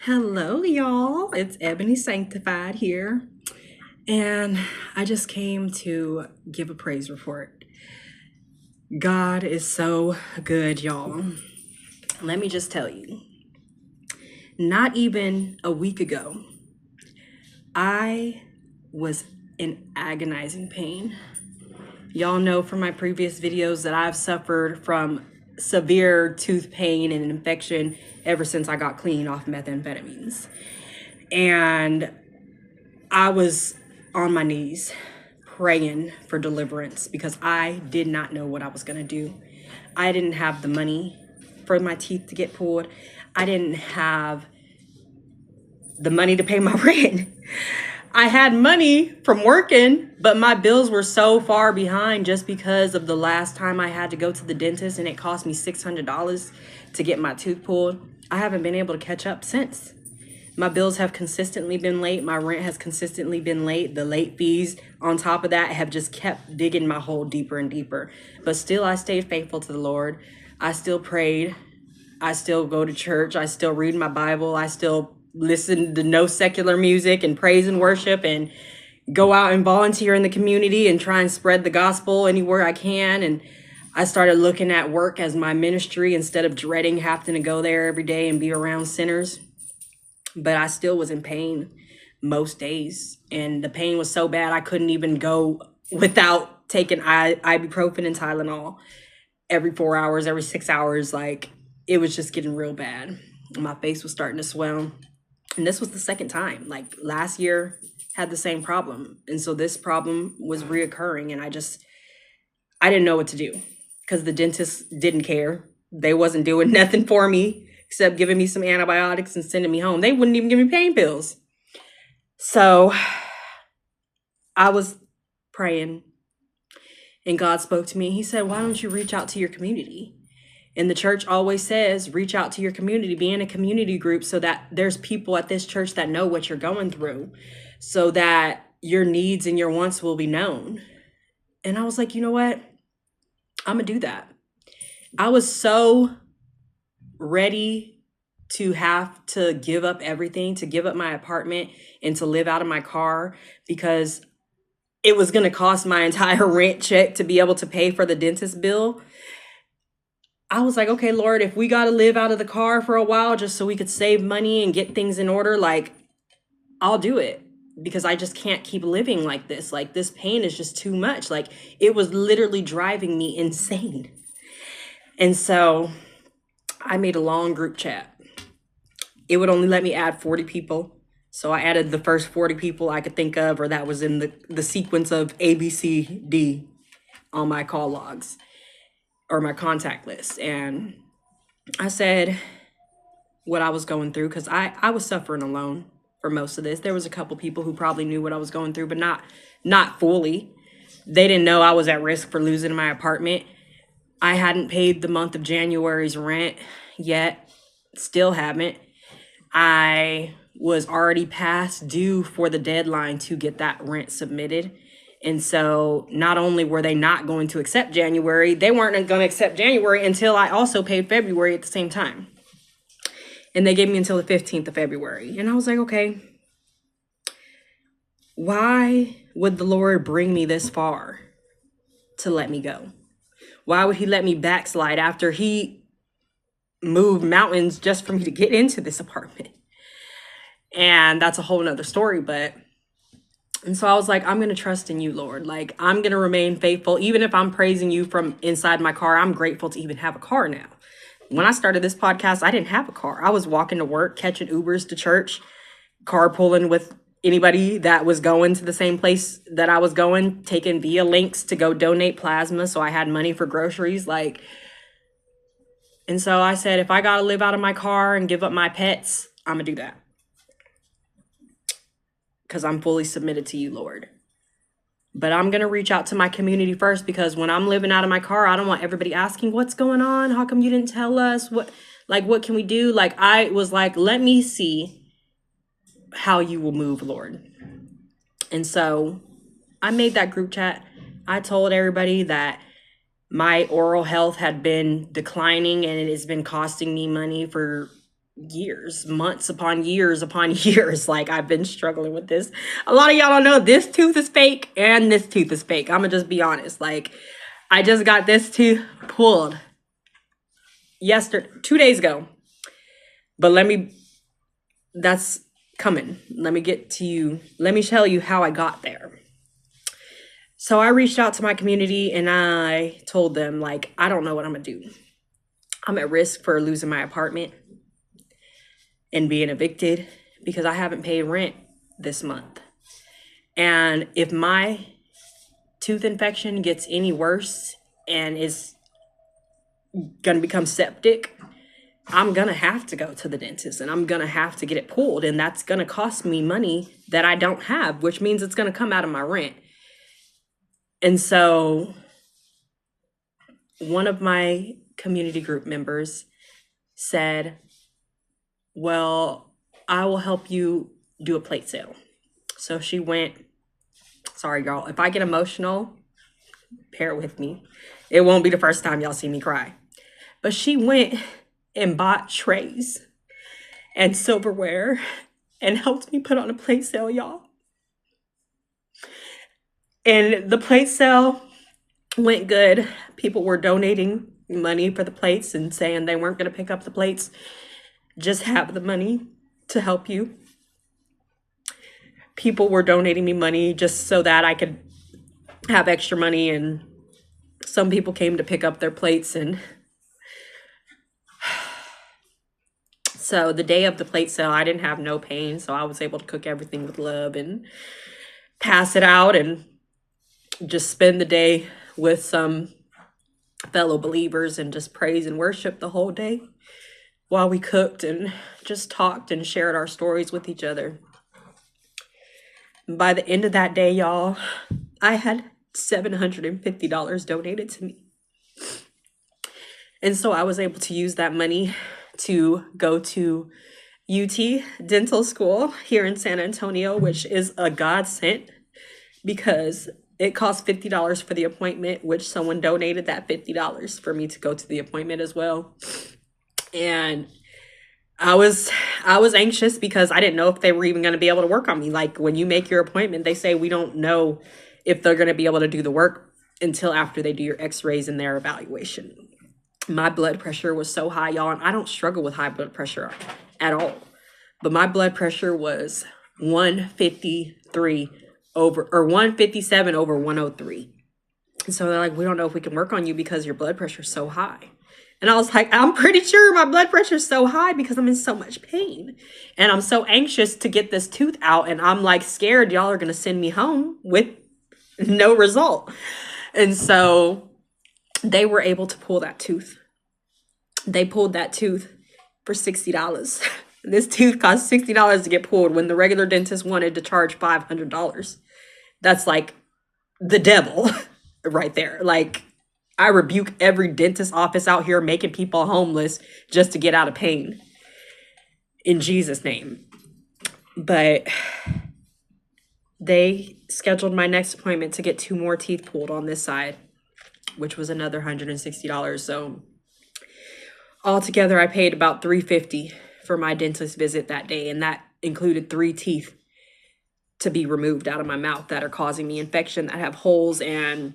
Hello, y'all. It's Ebony Sanctified here. And I just came to give a praise report. God is so good, y'all. Let me just tell you, not even a week ago, I was in agonizing pain. Y'all know from my previous videos that I've suffered from severe tooth pain and infection ever since I got clean off methamphetamines. And I was on my knees praying for deliverance because I did not know what I was going to do. I didn't have the money for my teeth to get pulled. I didn't have the money to pay my rent. I had money from working, but my bills were so far behind just because of the last time I had to go to the dentist and it cost me $600 to get my tooth pulled. I haven't been able to catch up since. My bills have consistently been late. My rent has consistently been late. The late fees on top of that have just kept digging my hole deeper and deeper. But still, I stayed faithful to the Lord. I still prayed. I still go to church. I still read my Bible. I still listen to no secular music and praise and worship and go out and volunteer in the community and try and spread the gospel anywhere I can. And I started looking at work as my ministry instead of dreading having to go there every day and be around sinners. But I still was in pain most days. And the pain was so bad I couldn't even go without taking ibuprofen and Tylenol every 4 hours, every 6 hours. Like, it was just getting real bad. My face was starting to swell. And this was the second time. Like, last year had the same problem. And so this problem was reoccurring. And I didn't know what to do because the dentist didn't care. They wasn't doing nothing for me except giving me some antibiotics and sending me home. They wouldn't even give me pain pills. So I was praying and God spoke to me. He said, why don't you reach out to your community? And the church always says, reach out to your community, be in a community group so that there's people at this church that know what you're going through so that your needs and your wants will be known. And I was like, you know what? I'm gonna do that. I was so ready to have to give up everything, to give up my apartment and to live out of my car because it was going to cost my entire rent check to be able to pay for the dentist bill. I was like, okay, Lord, if we got to live out of the car for a while just so we could save money and get things in order, like, I'll do it because I just can't keep living like this. Like, this pain is just too much. Like, it was literally driving me insane. And so I made a long group chat. It would only let me add 40 people. So I added the first 40 people I could think of, or that was in the sequence of A, B, C, D on my call logs or my contact list. And I said what I was going through because I was suffering alone for most of this. There was a couple people who probably knew what I was going through, but not fully. They didn't know I was at risk for losing my apartment. I hadn't paid the month of January's rent yet. Still haven't. I was already past due for the deadline to get that rent submitted. And so not only were they not going to accept January, they weren't going to accept January until I also paid February at the same time. And they gave me until the 15th of February. And I was like, okay, why would the Lord bring me this far to let me go? Why would he let me backslide after he moved mountains just for me to get into this apartment? And that's a whole nother story, and so I was like, I'm going to trust in you, Lord. Like, I'm going to remain faithful. Even if I'm praising you from inside my car, I'm grateful to even have a car now. When I started this podcast, I didn't have a car. I was walking to work, catching Ubers to church, carpooling with anybody that was going to the same place that I was going, taking Via links to go donate plasma so I had money for groceries. And so I said, if I got to live out of my car and give up my pets, I'm going to do that. Because I'm fully submitted to you, Lord. But I'm going to reach out to my community first because when I'm living out of my car, I don't want everybody asking, what's going on? How come you didn't tell us? What can we do? Like, I was like, let me see how you will move, Lord. And so I made that group chat. I told everybody that my oral health had been declining and it has been costing me money for years, months upon years upon years. Like, I've been struggling with this. A lot of y'all don't know this tooth is fake and this tooth is fake. I'm gonna just be honest. Like, I just got this tooth pulled yesterday, 2 days ago. But that's coming. Let me get to you. Let me tell you how I got there. So I reached out to my community and I told them, like, I don't know what I'm gonna do. I'm at risk for losing my apartment and being evicted because I haven't paid rent this month. And if my tooth infection gets any worse and is gonna become septic, I'm gonna have to go to the dentist and I'm gonna have to get it pulled. And that's gonna cost me money that I don't have, which means it's gonna come out of my rent. And so one of my community group members said, well, I will help you do a plate sale. So she went, sorry, y'all, if I get emotional, bear with me. It won't be the first time y'all see me cry. But she went and bought trays and silverware and helped me put on a plate sale, y'all. And the plate sale went good. People were donating money for the plates and saying they weren't going to pick up the plates. Just have the money to help you. People were donating me money just so that I could have extra money. And some people came to pick up their plates. And so the day of the plate sale, I didn't have no pain. So I was able to cook everything with love and pass it out and just spend the day with some fellow believers and just praise and worship the whole day while we cooked and just talked and shared our stories with each other. By the end of that day, y'all, I had $750 donated to me. And so I was able to use that money to go to UT Dental School here in San Antonio, which is a godsend because it cost $50 for the appointment, which someone donated that $50 for me to go to the appointment as well. And I was anxious because I didn't know if they were even going to be able to work on me. Like, when you make your appointment, they say we don't know if they're going to be able to do the work until after they do your x-rays and their evaluation. My blood pressure was so high, y'all, and I don't struggle with high blood pressure at all. But my blood pressure was 153 over, or 157 over 103. And so they're like, we don't know if we can work on you because your blood pressure is so high. And I was like, I'm pretty sure my blood pressure is so high because I'm in so much pain. And I'm so anxious to get this tooth out. And I'm like scared y'all are going to send me home with no result. And so they were able to pull that tooth. They pulled that tooth for $60. This tooth cost $60 to get pulled when the regular dentist wanted to charge $500. That's like the devil right there. Like, I rebuke every dentist office out here making people homeless just to get out of pain. In Jesus' name. But they scheduled my next appointment to get 2 more teeth pulled on this side, which was another $160. So altogether, I paid about $350 for my dentist visit that day. And that included 3 teeth to be removed out of my mouth that are causing me infection, that have holes. And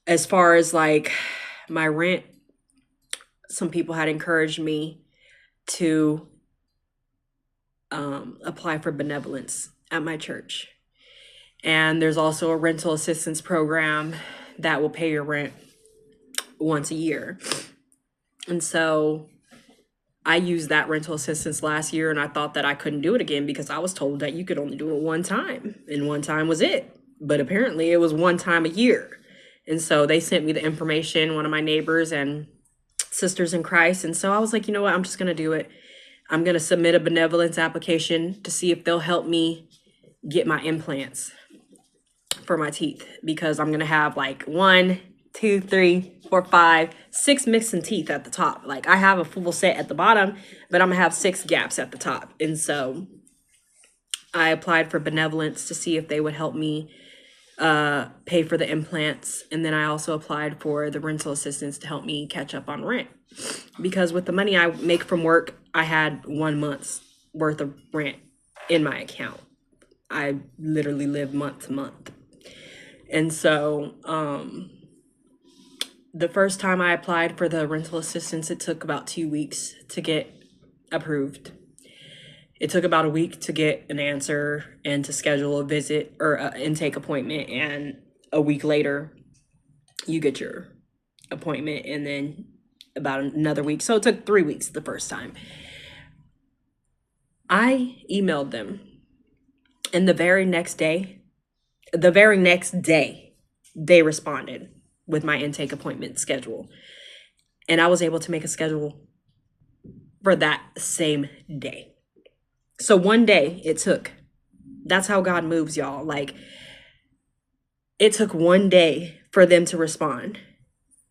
as far as like my rent, some people had encouraged me to apply for benevolence at my church. And there's also a rental assistance program that will pay your rent once a year. And so I used that rental assistance last year, and I thought that I couldn't do it again because I was told that you could only do it one time, and one time was it. But apparently it was one time a year. And so they sent me the information, one of my neighbors and sisters in Christ. And so I was like, you know what? I'm just going to do it. I'm going to submit a benevolence application to see if they'll help me get my implants for my teeth, because I'm going to have like 1, 2, 3, 4, 5, 6 missing teeth at the top. Like, I have a full set at the bottom, but I'm going to have 6 gaps at the top. And so I applied for benevolence to see if they would help me pay for the implants. And then I also applied for the rental assistance to help me catch up on rent, because with the money I make from work, I had 1 month's worth of rent in my account. I literally live month to month. And so the first time I applied for the rental assistance, it took about 2 weeks to get approved. It took about a week to get an answer and to schedule a visit or an intake appointment. And a week later, you get your appointment, and then about another week. So it took 3 weeks the first time. I emailed them, and the very next day, they responded with my intake appointment schedule. And I was able to make a schedule for that same day. So one day it took. That's how God moves, y'all. Like, it took one day for them to respond.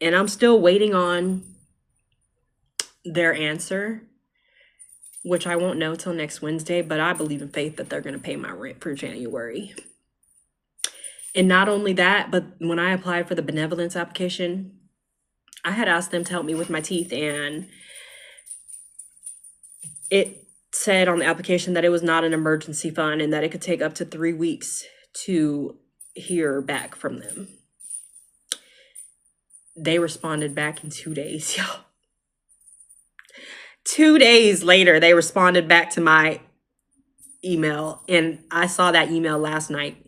And I'm still waiting on their answer, which I won't know till next Wednesday, but I believe in faith that they're going to pay my rent for January. And not only that, but when I applied for the benevolence application, I had asked them to help me with my teeth, and it said on the application that it was not an emergency fund and that it could take up to 3 weeks to hear back from them. They responded back in 2 days, y'all. 2 days later, they responded back to my email, and I saw that email last night.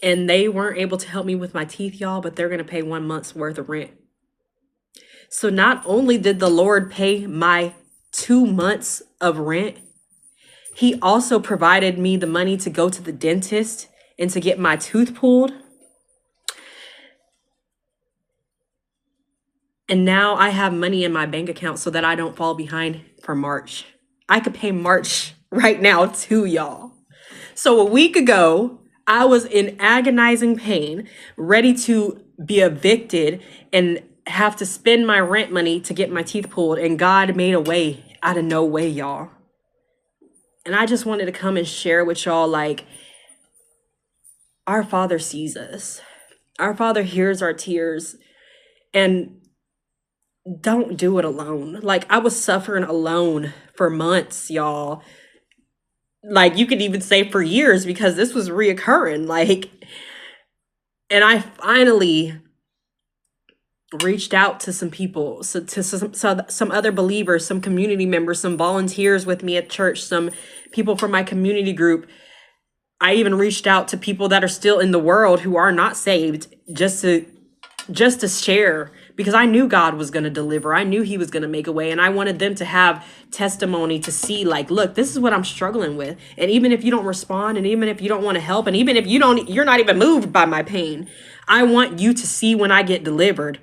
And they weren't able to help me with my teeth, y'all, but they're going to pay 1 month's worth of rent. So not only did the Lord pay my 2 months of rent, he also provided me the money to go to the dentist and to get my tooth pulled. And now I have money in my bank account so that I don't fall behind for March. I could pay March right now too, y'all. So a week ago, I was in agonizing pain, ready to be evicted and have to spend my rent money to get my teeth pulled. And God made a way out of no way, y'all. And I just wanted to come and share with y'all, like, our Father sees us. Our Father hears our tears. And don't do it alone. Like, I was suffering alone for months, y'all. Like, you could even say for years, because this was reoccurring. Like, and I finally reached out to some people, so to some other believers, some community members, some volunteers with me at church, some people from my community group. I even reached out to people that are still in the world who are not saved, just to share, because I knew God was going to deliver. I knew he was going to make a way, and I wanted them to have testimony to see, like, look, this is what I'm struggling with. And even if you don't respond, and even if you don't want to help, and even if you're not even moved by my pain, I want you to see when I get delivered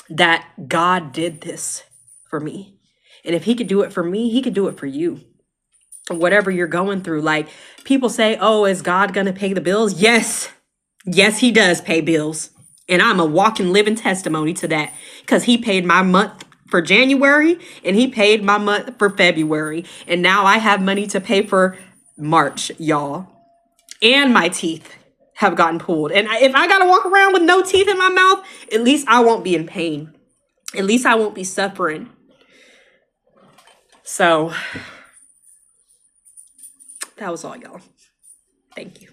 that God did this for me. And if he could do it for me, he could do it for you. Whatever you're going through. Like, people say, oh, is God going to pay the bills? Yes, he does pay bills. And I'm a walking, living testimony to that, because he paid my month for January and he paid my month for February. And now I have money to pay for March, y'all. And my teeth have gotten pulled. And if I got to walk around with no teeth in my mouth, at least I won't be in pain. At least I won't be suffering. So that was all, y'all. Thank you.